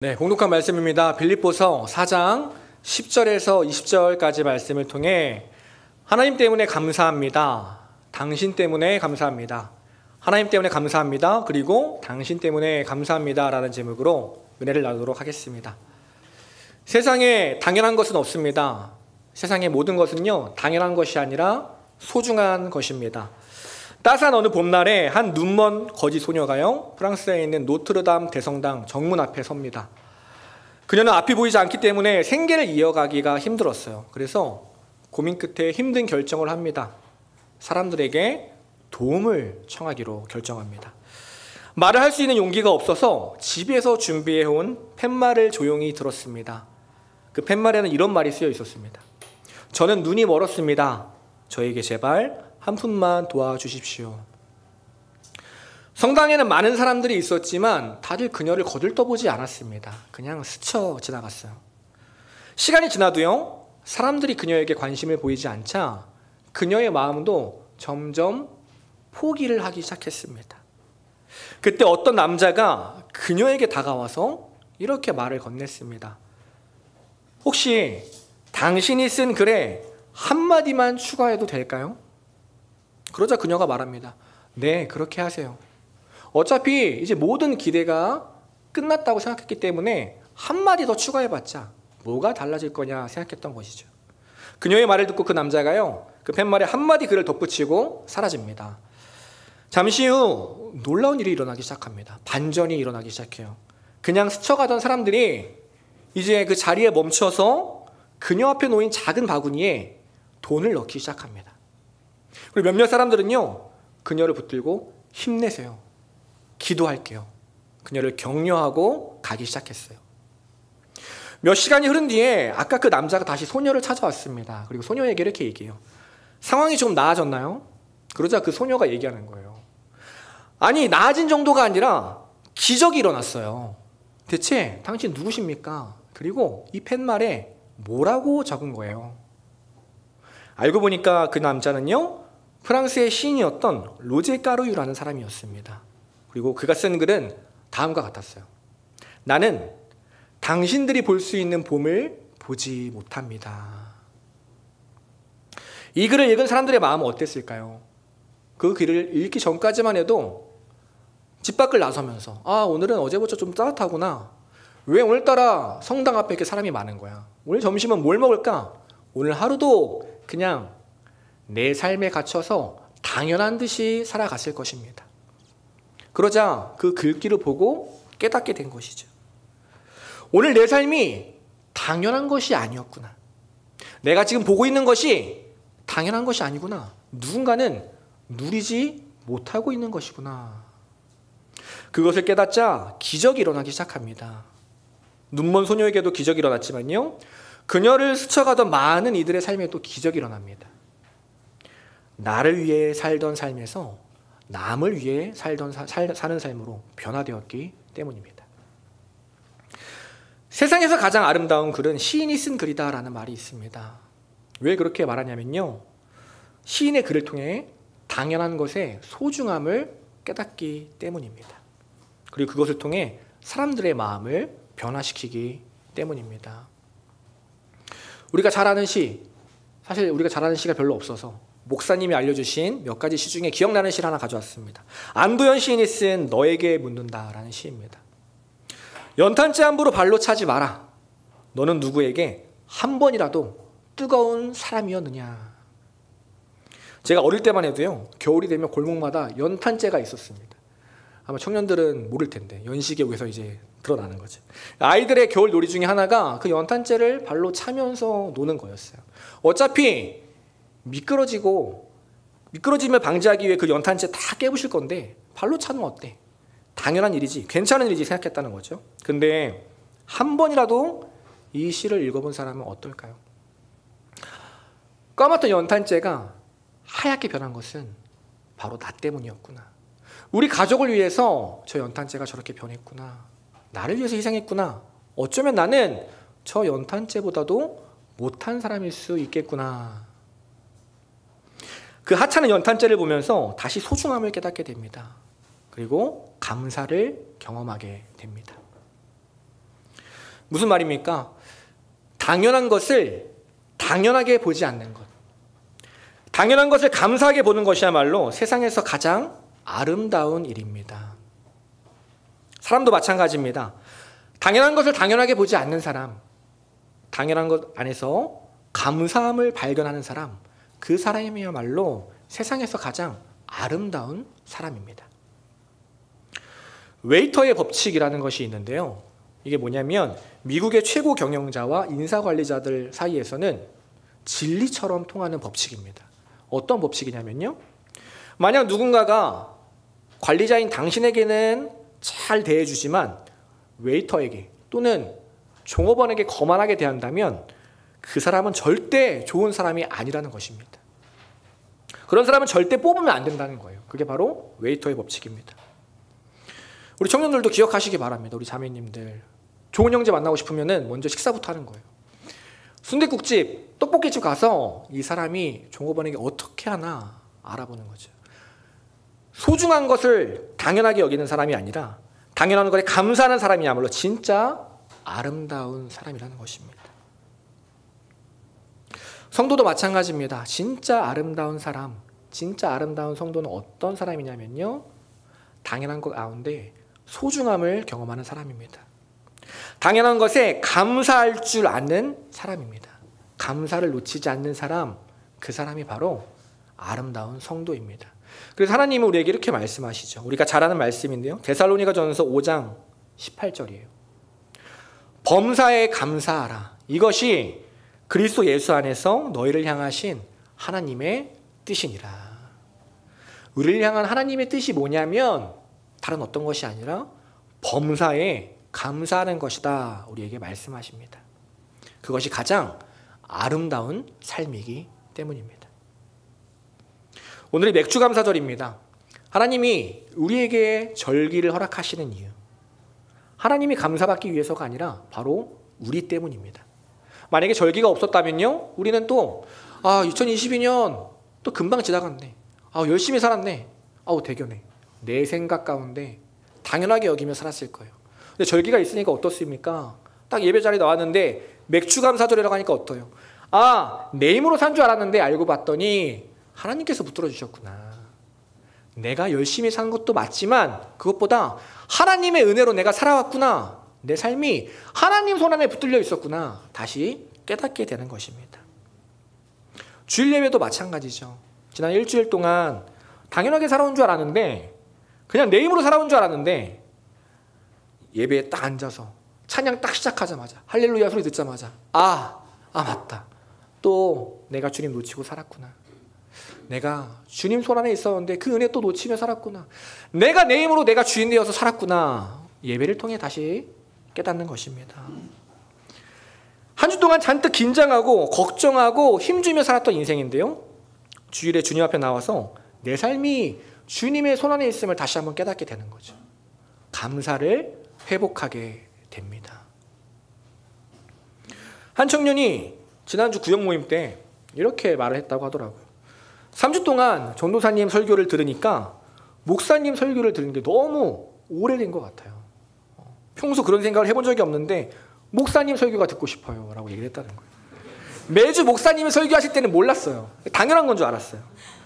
네, 봉독한 말씀입니다. 빌립보서 4장 10절에서 20절까지 말씀을 통해 하나님 때문에 감사합니다. 당신 때문에 감사합니다. 하나님 때문에 감사합니다. 그리고 당신 때문에 감사합니다. 라는 제목으로 은혜를 나누도록 하겠습니다. 세상에 당연한 것은 없습니다. 세상의 모든 것은요, 당연한 것이 아니라 소중한 것입니다. 따스한 어느 봄날에 한 눈먼 거지 소녀가요, 프랑스에 있는 노트르담 대성당 정문 앞에 섭니다. 그녀는 앞이 보이지 않기 때문에 생계를 이어가기가 힘들었어요. 그래서 고민 끝에 힘든 결정을 합니다. 사람들에게 도움을 청하기로 결정합니다. 말을 할 수 있는 용기가 없어서 집에서 준비해온 팻말을 조용히 들었습니다. 그 팻말에는 이런 말이 쓰여 있었습니다. 저는 눈이 멀었습니다. 저에게 제발 한 푼만 도와주십시오. 성당에는 많은 사람들이 있었지만 다들 그녀를 거들떠보지 않았습니다. 그냥 스쳐 지나갔어요. 시간이 지나도요, 사람들이 그녀에게 관심을 보이지 않자 그녀의 마음도 점점 포기를 하기 시작했습니다. 그때 어떤 남자가 그녀에게 다가와서 이렇게 말을 건넸습니다. 혹시 당신이 쓴 글에 한마디만 추가해도 될까요? 그러자 그녀가 말합니다. 네, 그렇게 하세요. 어차피 이제 모든 기대가 끝났다고 생각했기 때문에 한마디 더 추가해봤자 뭐가 달라질 거냐 생각했던 것이죠. 그녀의 말을 듣고 그 남자가요, 그 팻말에 한마디 글을 덧붙이고 사라집니다. 잠시 후 놀라운 일이 일어나기 시작합니다. 반전이 일어나기 시작해요. 그냥 스쳐가던 사람들이 이제 그 자리에 멈춰서 그녀 앞에 놓인 작은 바구니에 돈을 넣기 시작합니다. 그리고 몇몇 사람들은요, 그녀를 붙들고 힘내세요. 기도할게요. 그녀를 격려하고 가기 시작했어요. 몇 시간이 흐른 뒤에 아까 그 남자가 다시 소녀를 찾아왔습니다. 그리고 소녀에게 이렇게 얘기해요. 상황이 좀 나아졌나요? 그러자 그 소녀가 얘기하는 거예요. 아니, 나아진 정도가 아니라 기적이 일어났어요. 대체 당신 누구십니까? 그리고 이 팻말에 뭐라고 적은 거예요? 알고 보니까 그 남자는요, 프랑스의 시인이었던 로제 까루유라는 사람이었습니다. 그리고 그가 쓴 글은 다음과 같았어요. 나는 당신들이 볼 수 있는 봄을 보지 못합니다. 이 글을 읽은 사람들의 마음은 어땠을까요? 그 글을 읽기 전까지만 해도 집 밖을 나서면서 오늘은 어제보다 좀 따뜻하구나. 왜 오늘따라 성당 앞에 이렇게 사람이 많은 거야? 오늘 점심은 뭘 먹을까? 오늘 하루도 그냥 내 삶에 갇혀서 당연한 듯이 살아갔을 것입니다. 그러자 그 글귀를 보고 깨닫게 된 것이죠. 오늘 내 삶이 당연한 것이 아니었구나. 내가 지금 보고 있는 것이 당연한 것이 아니구나. 누군가는 누리지 못하고 있는 것이구나. 그것을 깨닫자 기적이 일어나기 시작합니다. 눈먼 소녀에게도 기적이 일어났지만요, 그녀를 스쳐가던 많은 이들의 삶에도 기적이 일어납니다. 나를 위해 살던 삶에서 남을 위해 사는 삶으로 변화되었기 때문입니다. 세상에서 가장 아름다운 글은 시인이 쓴 글이다라는 말이 있습니다. 왜 그렇게 말하냐면요, 시인의 글을 통해 당연한 것의 소중함을 깨닫기 때문입니다. 그리고 그것을 통해 사람들의 마음을 변화시키기 때문입니다. 우리가 잘 아는 시, 사실 우리가 잘 아는 시가 별로 없어서 목사님이 알려주신 몇 가지 시 중에 기억나는 시를 하나 가져왔습니다. 안도현 시인이 쓴 너에게 묻는다라는 시입니다. 연탄재 함부로 발로 차지 마라. 너는 누구에게 한 번이라도 뜨거운 사람이었느냐. 제가 어릴 때만 해도요, 겨울이 되면 골목마다 연탄재가 있었습니다. 아마 청년들은 모를 텐데 연식에 의해서 이제 드러나는 거죠. 아이들의 겨울 놀이 중에 하나가 그 연탄재를 발로 차면서 노는 거였어요. 어차피 미끄러짐을 방지하기 위해 그 연탄재 다 깨부실 건데 발로 차는 건 어때? 당연한 일이지, 괜찮은 일이지 생각했다는 거죠. 근데 한 번이라도 이 시를 읽어본 사람은 어떨까요? 까맣던 연탄재가 하얗게 변한 것은 바로 나 때문이었구나. 우리 가족을 위해서 저 연탄재가 저렇게 변했구나. 나를 위해서 희생했구나. 어쩌면 나는 저 연탄재보다도 못한 사람일 수 있겠구나. 그 하찮은 연탄재를 보면서 다시 소중함을 깨닫게 됩니다. 그리고 감사를 경험하게 됩니다. 무슨 말입니까? 당연한 것을 당연하게 보지 않는 것. 당연한 것을 감사하게 보는 것이야말로 세상에서 가장 아름다운 일입니다. 사람도 마찬가지입니다. 당연한 것을 당연하게 보지 않는 사람, 당연한 것 안에서 감사함을 발견하는 사람, 그 사람이야말로 세상에서 가장 아름다운 사람입니다. 웨이터의 법칙이라는 것이 있는데요. 이게 뭐냐면 미국의 최고 경영자와 인사관리자들 사이에서는 진리처럼 통하는 법칙입니다. 어떤 법칙이냐면요. 만약 누군가가 관리자인 당신에게는 잘 대해주지만 웨이터에게 또는 종업원에게 거만하게 대한다면 그 사람은 절대 좋은 사람이 아니라는 것입니다. 그런 사람은 절대 뽑으면 안 된다는 거예요. 그게 바로 웨이터의 법칙입니다. 우리 청년들도 기억하시기 바랍니다. 우리 자매님들. 좋은 형제 만나고 싶으면 먼저 식사부터 하는 거예요. 순댓국집, 떡볶이집 가서 이 사람이 종업원에게 어떻게 하나 알아보는 거죠. 소중한 것을 당연하게 여기는 사람이 아니라 당연한 것에 감사하는 사람이야말로 진짜 아름다운 사람이라는 것입니다. 성도도 마찬가지입니다. 진짜 아름다운 사람, 진짜 아름다운 성도는 어떤 사람이냐면요. 당연한 것 가운데 소중함을 경험하는 사람입니다. 당연한 것에 감사할 줄 아는 사람입니다. 감사를 놓치지 않는 사람, 그 사람이 바로 아름다운 성도입니다. 그래서 하나님은 우리에게 이렇게 말씀하시죠. 우리가 잘 아는 말씀인데요. 데살로니가전서 5장 18절이에요. 범사에 감사하라. 이것이 그리스도 예수 안에서 너희를 향하신 하나님의 뜻이니라. 우리를 향한 하나님의 뜻이 뭐냐면 다른 어떤 것이 아니라 범사에 감사하는 것이다. 우리에게 말씀하십니다. 그것이 가장 아름다운 삶이기 때문입니다. 오늘이 맥주감사절입니다. 하나님이 우리에게 절기를 허락하시는 이유, 하나님이 감사받기 위해서가 아니라 바로 우리 때문입니다. 만약에 절기가 없었다면요, 우리는 또 2022년 또 금방 지나갔네, 열심히 살았네, 대견해, 내 생각 가운데 당연하게 여기며 살았을 거예요. 근데 절기가 있으니까 어떻습니까? 딱 예배 자리에 나왔는데 맥주감사절이라고 하니까 어때요? 내 힘으로 산 줄 알았는데 알고 봤더니 하나님께서 붙들어 주셨구나. 내가 열심히 산 것도 맞지만 그것보다 하나님의 은혜로 내가 살아왔구나. 내 삶이 하나님 손 안에 붙들려 있었구나. 다시 깨닫게 되는 것입니다. 주일 예배도 마찬가지죠. 지난 일주일 동안 당연하게 살아온 줄 알았는데, 그냥 내 힘으로 살아온 줄 알았는데, 예배에 딱 앉아서 찬양 딱 시작하자마자 할렐루야 소리 듣자마자 맞다. 또 내가 주님 놓치고 살았구나. 내가 주님 손 안에 있었는데 그 은혜 또 놓치며 살았구나. 내가 내 힘으로 내가 주인 되어서 살았구나. 예배를 통해 다시 깨닫는 것입니다. 한 주 동안 잔뜩 긴장하고 걱정하고 힘주며 살았던 인생인데요, 주일에 주님 앞에 나와서 내 삶이 주님의 손 안에 있음을 다시 한번 깨닫게 되는 거죠. 감사를 회복하게 됩니다. 한 청년이 지난주 구역 모임 때 이렇게 말을 했다고 하더라고요. 3주 동안 전도사님 설교를 들으니까 목사님 설교를 들은 게 너무 오래된 것 같아요. 평소 그런 생각을 해본 적이 없는데 목사님 설교가 듣고 싶어요 라고 얘기를 했다는 거예요. 매주 목사님이 설교하실 때는 몰랐어요. 당연한 건 줄 알았어요.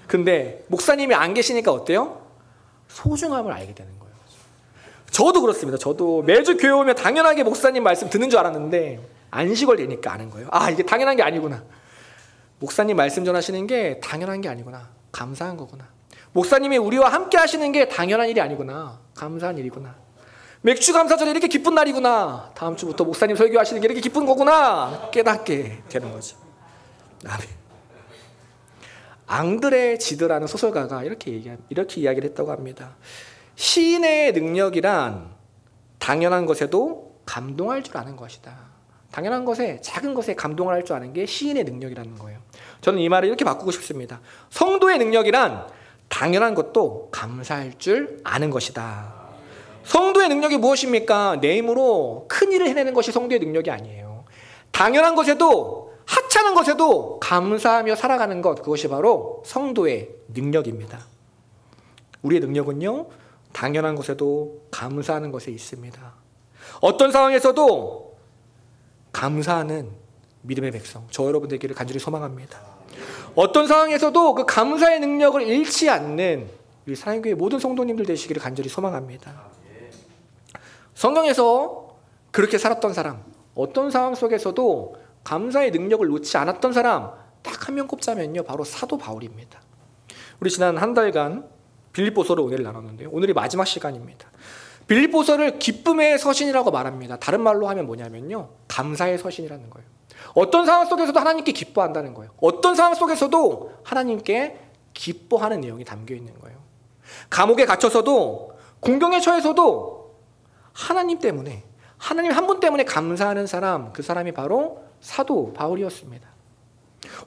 근데 목사님이 안 계시니까 어때요? 소중함을 알게 되는 거예요. 저도 그렇습니다. 저도 매주 교회 오면 당연하게 목사님 말씀 듣는 줄 알았는데 안식월 되니까 아는 거예요. 이게 당연한 게 아니구나. 목사님 말씀 전하시는 게 당연한 게 아니구나. 감사한 거구나. 목사님이 우리와 함께 하시는 게 당연한 일이 아니구나. 감사한 일이구나. 맥주감사절이 이렇게 기쁜 날이구나. 다음 주부터 목사님 설교하시는 게 이렇게 기쁜 거구나. 깨닫게 되는 거죠. 아멘. 앙드레 지드라는 소설가가 이렇게 이야기를 했다고 합니다. 시인의 능력이란 당연한 것에도 감동할 줄 아는 것이다. 당연한 것에, 작은 것에 감동을 할 줄 아는 게 시인의 능력이라는 거예요. 저는 이 말을 이렇게 바꾸고 싶습니다. 성도의 능력이란 당연한 것도 감사할 줄 아는 것이다. 성도의 능력이 무엇입니까? 내 힘으로 큰 일을 해내는 것이 성도의 능력이 아니에요. 당연한 것에도, 하찮은 것에도 감사하며 살아가는 것, 그것이 바로 성도의 능력입니다. 우리의 능력은요, 당연한 것에도 감사하는 것에 있습니다. 어떤 상황에서도 감사하는 믿음의 백성, 저 여러분 되기를 간절히 소망합니다. 어떤 상황에서도 그 감사의 능력을 잃지 않는 우리 사랑교회 모든 성도님들 되시기를 간절히 소망합니다. 성경에서 그렇게 살았던 사람, 어떤 상황 속에서도 감사의 능력을 놓지 않았던 사람 딱 한 명 꼽자면요, 바로 사도 바울입니다. 우리 지난 한 달간 빌립보서를 오늘 나눴는데요, 오늘이 마지막 시간입니다. 빌립보서를 기쁨의 서신이라고 말합니다. 다른 말로 하면 뭐냐면요, 감사의 서신이라는 거예요. 어떤 상황 속에서도 하나님께 기뻐한다는 거예요. 어떤 상황 속에서도 하나님께 기뻐하는 내용이 담겨 있는 거예요. 감옥에 갇혀서도, 공경에 처해서도 하나님 때문에, 하나님 한 분 때문에 감사하는 사람, 그 사람이 바로 사도 바울이었습니다.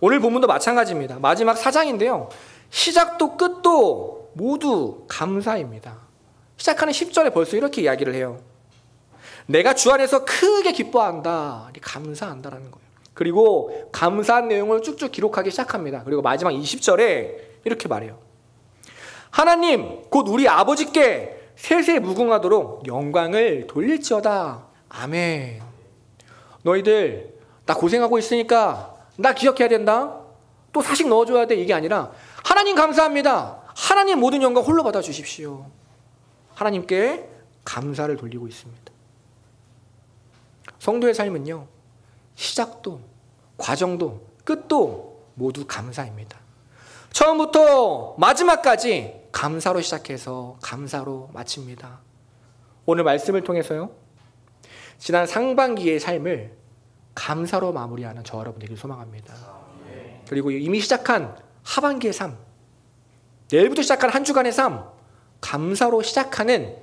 오늘 본문도 마찬가지입니다. 마지막 4장인데요, 시작도 끝도 모두 감사입니다. 시작하는 10절에 벌써 이렇게 이야기를 해요. 내가 주 안에서 크게 기뻐한다, 감사한다라는 거예요. 그리고 감사한 내용을 쭉쭉 기록하기 시작합니다. 그리고 마지막 20절에 이렇게 말해요. 하나님 곧 우리 아버지께 세세 무궁하도록 영광을 돌릴지어다. 아멘. 너희들 나 고생하고 있으니까 나 기억해야 된다, 또 사식 넣어줘야 돼, 이게 아니라 하나님 감사합니다, 하나님 모든 영광 홀로 받아주십시오. 하나님께 감사를 돌리고 있습니다. 성도의 삶은요, 시작도 과정도 끝도 모두 감사입니다. 처음부터 마지막까지 감사로 시작해서 감사로 마칩니다. 오늘 말씀을 통해서요, 지난 상반기의 삶을 감사로 마무리하는 저와 여러분 되길 소망합니다. 그리고 이미 시작한 하반기의 삶, 내일부터 시작한 한 주간의 삶, 감사로 시작하는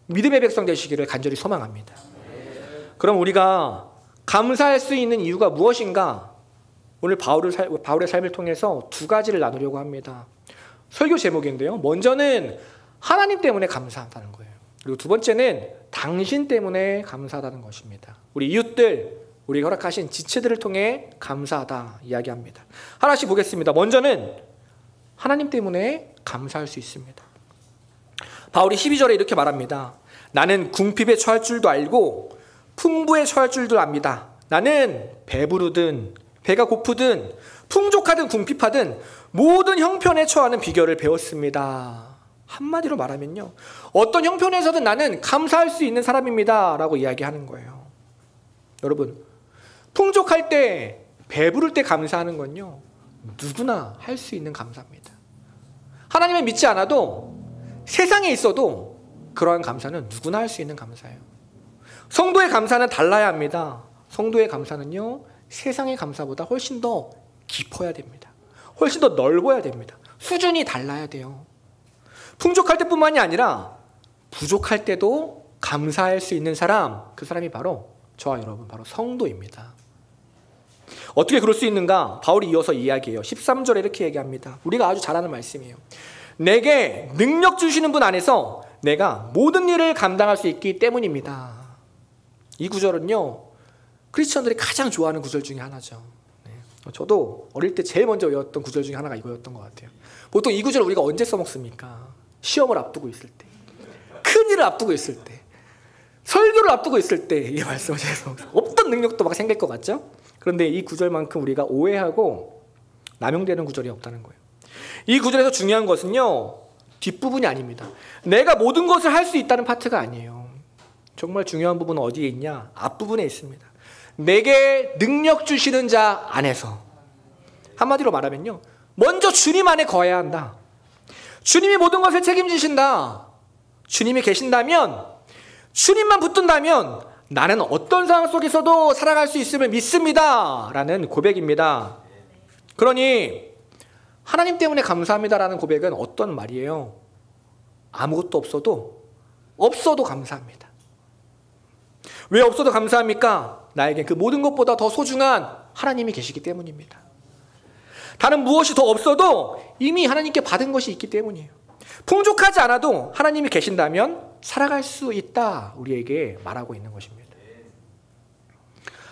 믿음의 백성 되시기를 간절히 소망합니다. 그럼 우리가 감사할 수 있는 이유가 무엇인가? 오늘 바울의 삶을 통해서 두 가지를 나누려고 합니다. 설교 제목인데요, 먼저는 하나님 때문에 감사하다는 거예요. 그리고 두 번째는 당신 때문에 감사하다는 것입니다. 우리 이웃들, 우리 허락하신 지체들을 통해 감사하다 이야기합니다. 하나씩 보겠습니다. 먼저는 하나님 때문에 감사할 수 있습니다. 바울이 12절에 이렇게 말합니다. 나는 궁핍에 처할 줄도 알고 풍부에 처할 줄도 압니다. 나는 배부르든 배가 고프든 풍족하든 궁핍하든 모든 형편에 처하는 비결을 배웠습니다. 한마디로 말하면요, 어떤 형편에서든 나는 감사할 수 있는 사람입니다 라고 이야기하는 거예요. 여러분, 풍족할 때, 배부를 때 감사하는 건요, 누구나 할 수 있는 감사입니다. 하나님을 믿지 않아도 세상에 있어도 그러한 감사는 누구나 할 수 있는 감사예요. 성도의 감사는 달라야 합니다. 성도의 감사는요, 세상의 감사보다 훨씬 더 깊어야 됩니다. 훨씬 더 넓어야 됩니다. 수준이 달라야 돼요. 풍족할 때뿐만이 아니라 부족할 때도 감사할 수 있는 사람, 그 사람이 바로 저와 여러분, 바로 성도입니다. 어떻게 그럴 수 있는가? 바울이 이어서 이야기해요. 13절에 이렇게 얘기합니다. 우리가 아주 잘 아는 말씀이에요. 내게 능력 주시는 분 안에서 내가 모든 일을 감당할 수 있기 때문입니다. 이 구절은요, 크리스천들이 가장 좋아하는 구절 중에 하나죠. 저도 어릴 때 제일 먼저 외웠던 구절 중에 하나가 이거였던 것 같아요. 보통 이 구절을 우리가 언제 써먹습니까? 시험을 앞두고 있을 때, 큰 일을 앞두고 있을 때, 설교를 앞두고 있을 때 이 말씀을 해서 없던 능력도 막 생길 것 같죠? 그런데 이 구절만큼 우리가 오해하고 남용되는 구절이 없다는 거예요. 이 구절에서 중요한 것은요, 뒷부분이 아닙니다. 내가 모든 것을 할 수 있다는 파트가 아니에요. 정말 중요한 부분은 어디에 있냐? 앞부분에 있습니다. 내게 능력 주시는 자 안에서. 한마디로 말하면요, 먼저 주님 안에 거해야 한다. 주님이 모든 것을 책임지신다. 주님이 계신다면, 주님만 붙든다면 나는 어떤 상황 속에서도 살아갈 수 있음을 믿습니다 라는 고백입니다. 그러니 하나님 때문에 감사합니다라는 고백은 어떤 말이에요? 아무것도 없어도 감사합니다. 왜 없어도 감사합니까? 나에게 그 모든 것보다 더 소중한 하나님이 계시기 때문입니다. 다른 무엇이 더 없어도 이미 하나님께 받은 것이 있기 때문이에요. 풍족하지 않아도 하나님이 계신다면 살아갈 수 있다, 우리에게 말하고 있는 것입니다.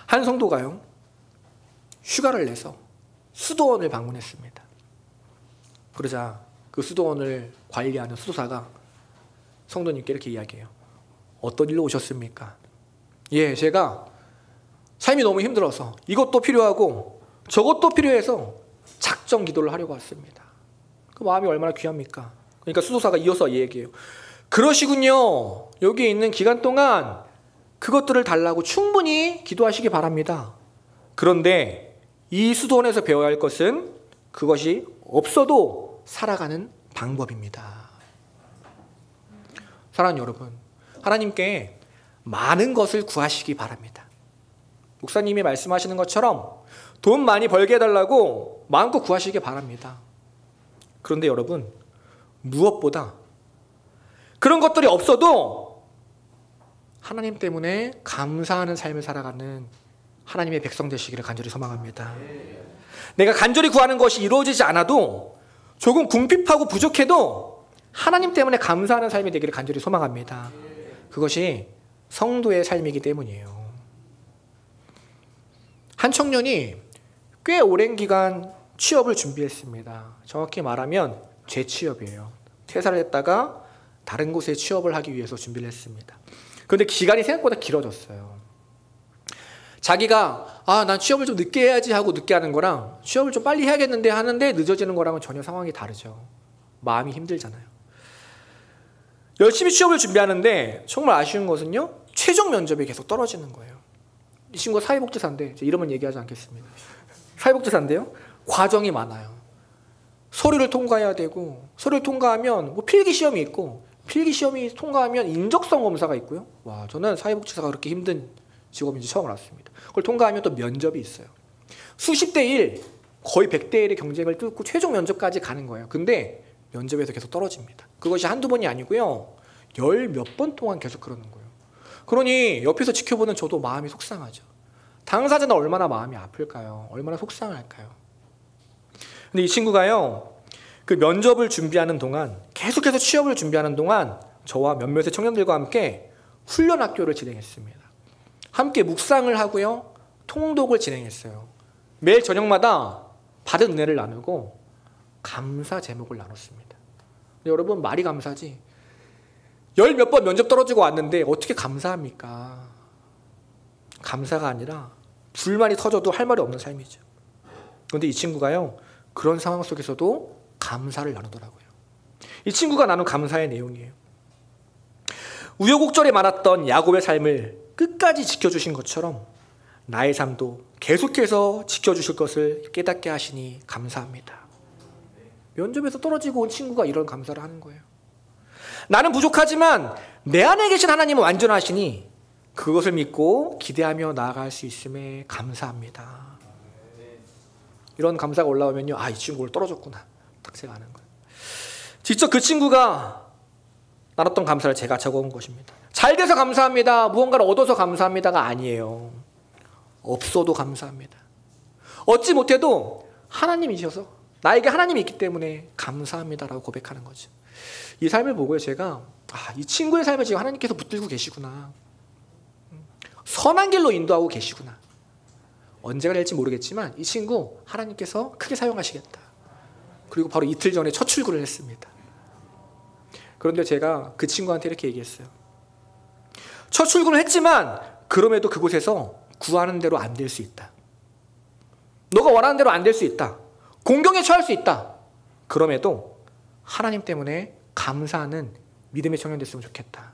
한 성도가요, 휴가를 내서 수도원을 방문했습니다. 그러자 그 수도원을 관리하는 수도사가 성도님께 이렇게 이야기해요. 어떤 일로 오셨습니까? 예, 제가 삶이 너무 힘들어서 이것도 필요하고 저것도 필요해서 작정 기도를 하려고 왔습니다. 그 마음이 얼마나 귀합니까? 그러니까 수도사가 이어서 얘기해요. 그러시군요. 여기 있는 기간 동안 그것들을 달라고 충분히 기도하시기 바랍니다. 그런데 이 수도원에서 배워야 할 것은 그것이 없어도 살아가는 방법입니다. 사랑하는 여러분, 하나님께 많은 것을 구하시기 바랍니다. 목사님이 말씀하시는 것처럼 돈 많이 벌게 해달라고 마음껏 구하시기 바랍니다. 그런데 여러분, 무엇보다 그런 것들이 없어도 하나님 때문에 감사하는 삶을 살아가는 하나님의 백성 되시기를 간절히 소망합니다. 내가 간절히 구하는 것이 이루어지지 않아도 조금 궁핍하고 부족해도 하나님 때문에 감사하는 삶이 되기를 간절히 소망합니다. 그것이 성도의 삶이기 때문이에요. 한 청년이 꽤 오랜 기간 취업을 준비했습니다. 정확히 말하면 재취업이에요. 퇴사를 했다가 다른 곳에 취업을 하기 위해서 준비를 했습니다. 그런데 기간이 생각보다 길어졌어요. 자기가 난 취업을 좀 늦게 해야지 하고 늦게 하는 거랑 취업을 좀 빨리 해야겠는데 하는데 늦어지는 거랑은 전혀 상황이 다르죠. 마음이 힘들잖아요. 열심히 취업을 준비하는데 정말 아쉬운 것은요, 최종 면접이 계속 떨어지는 거예요. 이 친구가 사회복지사인데, 이름은 얘기하지 않겠습니다. 사회복지사인데요, 과정이 많아요. 서류를 통과해야 되고, 서류를 통과하면 뭐 필기시험이 있고, 필기시험이 통과하면 인적성 검사가 있고요. 와, 저는 사회복지사가 그렇게 힘든 직업인지 처음 알았습니다. 그걸 통과하면 또 면접이 있어요. 수십 대 1, 거의 100대 1의 경쟁을 뚫고 최종 면접까지 가는 거예요. 근데 면접에서 계속 떨어집니다. 그것이 한두 번이 아니고요, 열 몇 번 동안 계속 그러는 거예요. 그러니 옆에서 지켜보는 저도 마음이 속상하죠. 당사자는 얼마나 마음이 아플까요? 얼마나 속상할까요? 근데 이 친구가요, 그 면접을 준비하는 동안, 계속해서 취업을 준비하는 동안 저와 몇몇의 청년들과 함께 훈련 학교를 진행했습니다. 함께 묵상을 하고요, 통독을 진행했어요. 매일 저녁마다 받은 은혜를 나누고 감사 제목을 나눴습니다. 근데 여러분, 말이 감사지 열 몇 번 면접 떨어지고 왔는데 어떻게 감사합니까? 감사가 아니라 불만이 터져도 할 말이 없는 삶이죠. 그런데 이 친구가요, 그런 상황 속에서도 감사를 나누더라고요. 이 친구가 나눈 감사의 내용이에요. 우여곡절에 많았던 야곱의 삶을 끝까지 지켜주신 것처럼 나의 삶도 계속해서 지켜주실 것을 깨닫게 하시니 감사합니다. 면접에서 떨어지고 온 친구가 이런 감사를 하는 거예요. 나는 부족하지만 내 안에 계신 하나님은 완전하시니 그것을 믿고 기대하며 나아갈 수 있음에 감사합니다. 이런 감사가 올라오면요, 이 친구를 떨어졌구나 딱 제가 아는 거예요. 직접 그 친구가 나눴던 감사를 제가 적어온 것입니다. 잘 돼서 감사합니다, 무언가를 얻어서 감사합니다가 아니에요. 없어도 감사합니다. 얻지 못해도 하나님이셔서, 나에게 하나님이 있기 때문에 감사합니다라고 고백하는 거죠. 이 삶을 보고요, 제가 이 친구의 삶을 지금 하나님께서 붙들고 계시구나, 선한 길로 인도하고 계시구나. 언제가 될지 모르겠지만 이 친구 하나님께서 크게 사용하시겠다. 그리고 바로 이틀 전에 첫 출근을 했습니다. 그런데 제가 그 친구한테 이렇게 얘기했어요. 첫 출근을 했지만 그럼에도 그곳에서 구하는 대로 안 될 수 있다. 너가 원하는 대로 안 될 수 있다. 공경에 처할 수 있다. 그럼에도 하나님 때문에 감사하는 믿음의 청년 됐으면 좋겠다.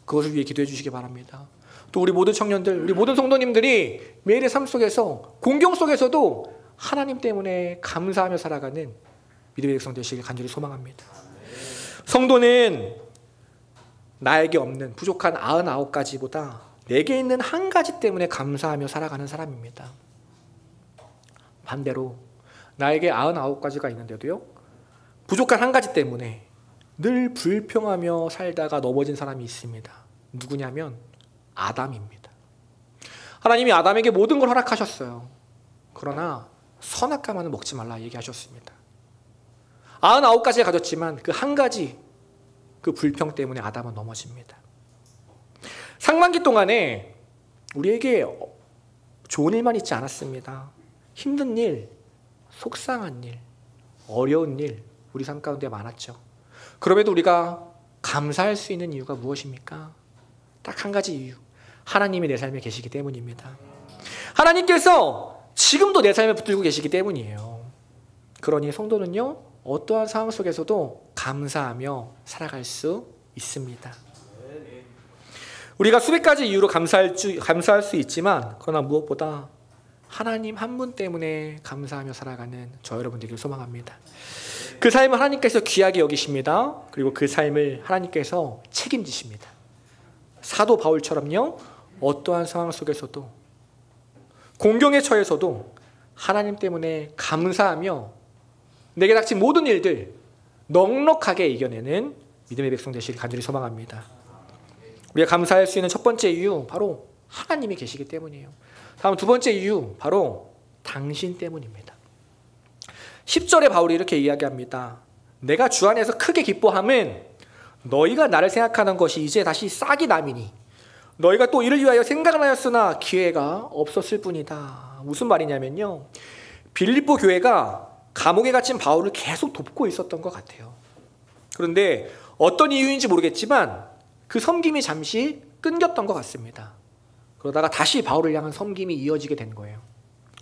그것을 위해 기도해 주시기 바랍니다. 또 우리 모든 청년들, 우리 모든 성도님들이 매일의 삶 속에서, 공경 속에서도 하나님 때문에 감사하며 살아가는 믿음의 백성 되시길 간절히 소망합니다. 성도는 나에게 없는 부족한 99가지보다 내게 있는 한 가지 때문에 감사하며 살아가는 사람입니다. 반대로 나에게 99가지가 있는데도요, 부족한 한 가지 때문에 늘 불평하며 살다가 넘어진 사람이 있습니다. 누구냐면 아담입니다. 하나님이 아담에게 모든 걸 허락하셨어요. 그러나 선악과만은 먹지 말라 얘기하셨습니다. 99가지를 가졌지만 그 한 가지, 그 불평 때문에 아담은 넘어집니다. 상반기 동안에 우리에게 좋은 일만 있지 않았습니다. 힘든 일, 속상한 일, 어려운 일 우리 삶 가운데 많았죠. 그럼에도 우리가 감사할 수 있는 이유가 무엇입니까? 딱 한 가지 이유. 하나님이 내 삶에 계시기 때문입니다. 하나님께서 지금도 내 삶에 붙들고 계시기 때문이에요. 그러니 성도는요, 어떠한 상황 속에서도 감사하며 살아갈 수 있습니다. 우리가 수백 가지 이유로 감사할 수 있지만, 그러나 무엇보다 하나님 한 분 때문에 감사하며 살아가는 저 여러분들을 소망합니다. 그 삶을 하나님께서 귀하게 여기십니다. 그리고 그 삶을 하나님께서 책임지십니다. 사도 바울처럼요, 어떠한 상황 속에서도, 공경에 처해서도 하나님 때문에 감사하며 내게 닥친 모든 일들 넉넉하게 이겨내는 믿음의 백성 되시길 간절히 소망합니다. 우리가 감사할 수 있는 첫 번째 이유, 바로 하나님이 계시기 때문이에요. 다음 두 번째 이유, 바로 당신 때문입니다. 10절에 바울이 이렇게 이야기합니다. 내가 주 안에서 크게 기뻐함은 너희가 나를 생각하는 것이 이제 다시 싹이 남이니 너희가 또 이를 위하여 생각하였으나 기회가 없었을 뿐이다. 무슨 말이냐면요, 빌립보 교회가 감옥에 갇힌 바울을 계속 돕고 있었던 것 같아요. 그런데 어떤 이유인지 모르겠지만 그 섬김이 잠시 끊겼던 것 같습니다. 그러다가 다시 바울을 향한 섬김이 이어지게 된 거예요.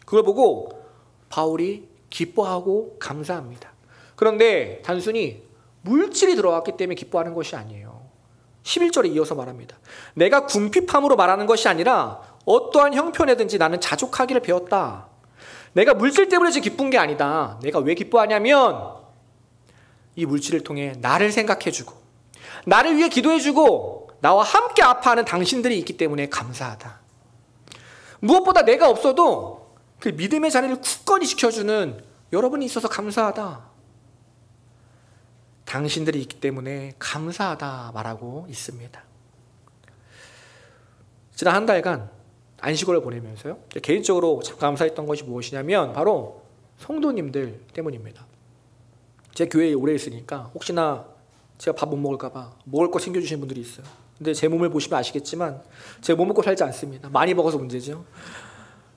그걸 보고 바울이 기뻐하고 감사합니다. 그런데 단순히 물질이 들어왔기 때문에 기뻐하는 것이 아니에요. 11절에 이어서 말합니다. 내가 궁핍함으로 말하는 것이 아니라 어떠한 형편에든지 나는 자족하기를 배웠다. 내가 물질 때문에 지금 기쁜 게 아니다. 내가 왜 기뻐하냐면 이 물질을 통해 나를 생각해주고 나를 위해 기도해주고 나와 함께 아파하는 당신들이 있기 때문에 감사하다. 무엇보다 내가 없어도 그 믿음의 자리를 굳건히 지켜주는 여러분이 있어서 감사하다. 당신들이 있기 때문에 감사하다 말하고 있습니다. 지난 한 달간 안식월을 보내면서요, 개인적으로 참 감사했던 것이 무엇이냐면 바로 성도님들 때문입니다. 제 교회에 오래 있으니까 혹시나 제가 밥 못 먹을까 봐 먹을 거 챙겨주시는 분들이 있어요. 근데 제 몸을 보시면 아시겠지만 제가 못 먹고 살지 않습니다. 많이 먹어서 문제죠.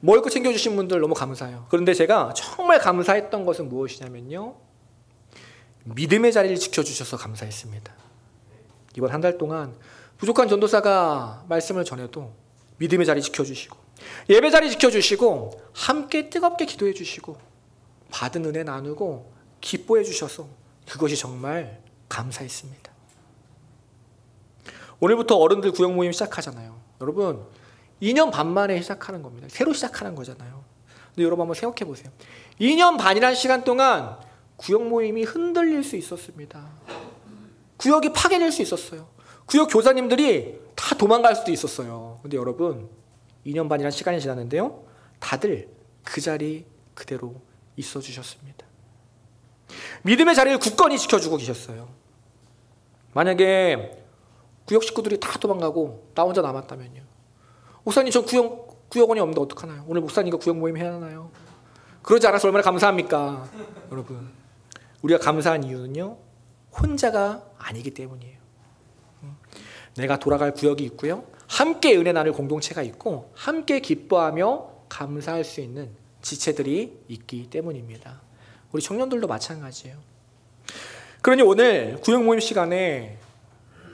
먹을 거 챙겨주신 분들 너무 감사해요. 그런데 제가 정말 감사했던 것은 무엇이냐면요, 믿음의 자리를 지켜주셔서 감사했습니다. 이번 한 달 동안 부족한 전도사가 말씀을 전해도 믿음의 자리 지켜주시고 예배 자리 지켜주시고 함께 뜨겁게 기도해 주시고 받은 은혜 나누고 기뻐해 주셔서 그것이 정말 감사했습니다. 오늘부터 어른들 구역 모임 시작하잖아요. 여러분 2년 반 만에 시작하는 겁니다. 새로 시작하는 거잖아요. 근데 여러분 한번 생각해 보세요. 2년 반이라는 시간 동안 구역 모임이 흔들릴 수 있었습니다. 구역이 파괴될 수 있었어요. 구역 교사님들이 다 도망갈 수도 있었어요. 근데 여러분 2년 반이라는 시간이 지났는데요, 다들 그 자리 그대로 있어 주셨습니다. 믿음의 자리를 굳건히 지켜주고 계셨어요. 만약에 구역 식구들이 다 도망가고 나 혼자 남았다면요, 목사님 저 구역원이 없는데 어떡하나요? 오늘 목사님과 구역 모임 해야 하나요? 그러지 않아서 얼마나 감사합니까? 여러분 우리가 감사한 이유는요, 혼자가 아니기 때문이에요. 내가 돌아갈 구역이 있고요, 함께 은혜 나눌 공동체가 있고 함께 기뻐하며 감사할 수 있는 지체들이 있기 때문입니다. 우리 청년들도 마찬가지예요. 그러니 오늘 구역 모임 시간에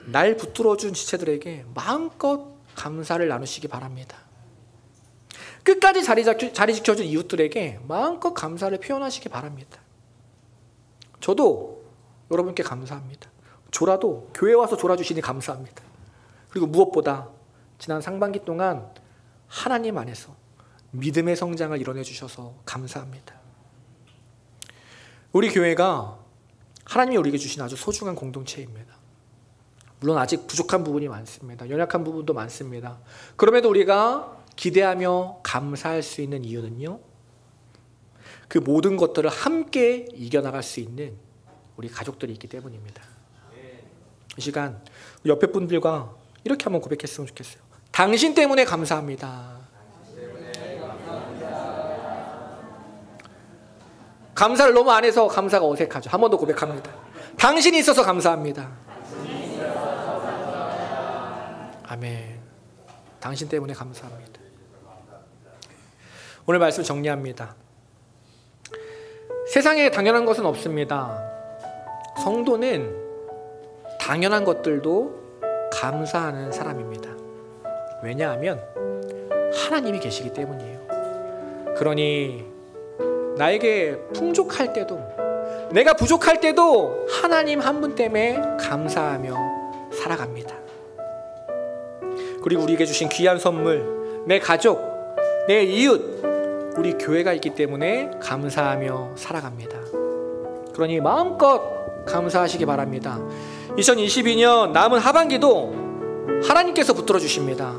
날 붙들어준 지체들에게 마음껏 감사를 나누시기 바랍니다. 끝까지 자리 지켜준 이웃들에게 마음껏 감사를 표현하시기 바랍니다. 저도 여러분께 감사합니다. 졸아도 교회 와서 졸아주시니 감사합니다. 그리고 무엇보다 지난 상반기 동안 하나님 안에서 믿음의 성장을 이뤄내 주셔서 감사합니다. 우리 교회가 하나님이 우리에게 주신 아주 소중한 공동체입니다. 물론 아직 부족한 부분이 많습니다. 연약한 부분도 많습니다. 그럼에도 우리가 기대하며 감사할 수 있는 이유는요, 그 모든 것들을 함께 이겨나갈 수 있는 우리 가족들이 있기 때문입니다. 이 시간 옆에 분들과 이렇게 한번 고백했으면 좋겠어요. 당신 때문에 감사합니다. 감사를 너무 안 해서 감사가 어색하죠. 한 번 더 고백합니다. 당신이 있어서 감사합니다. 아멘. 당신 때문에 감사합니다. 오늘 말씀 정리합니다. 세상에 당연한 것은 없습니다. 성도는 당연한 것들도 감사하는 사람입니다. 왜냐하면 하나님이 계시기 때문이에요. 그러니 나에게 풍족할 때도, 내가 부족할 때도 하나님 한 분 때문에 감사하며 살아갑니다. 그리고 우리에게 주신 귀한 선물, 내 가족, 내 이웃, 우리 교회가 있기 때문에 감사하며 살아갑니다. 그러니 마음껏 감사하시기 바랍니다. 2022년 남은 하반기도 하나님께서 붙들어 주십니다.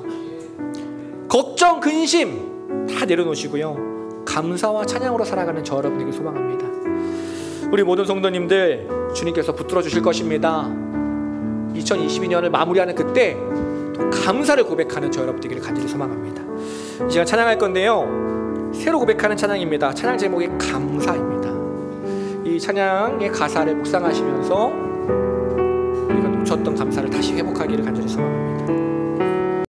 걱정, 근심 다 내려놓으시고요, 감사와 찬양으로 살아가는 저 여러분에게 소망합니다. 우리 모든 성도님들 주님께서 붙들어 주실 것입니다. 2022년을 마무리하는 그때 또 감사를 고백하는 저 여러분 되기를 간절히 소망합니다. 이 시간 찬양할 건데요, 새로 고백하는 찬양입니다. 찬양 제목이 감사입니다. 이 찬양의 가사를 묵상하시면서 우리가 놓쳤던 감사를 다시 회복하기를 간절히 소망합니다.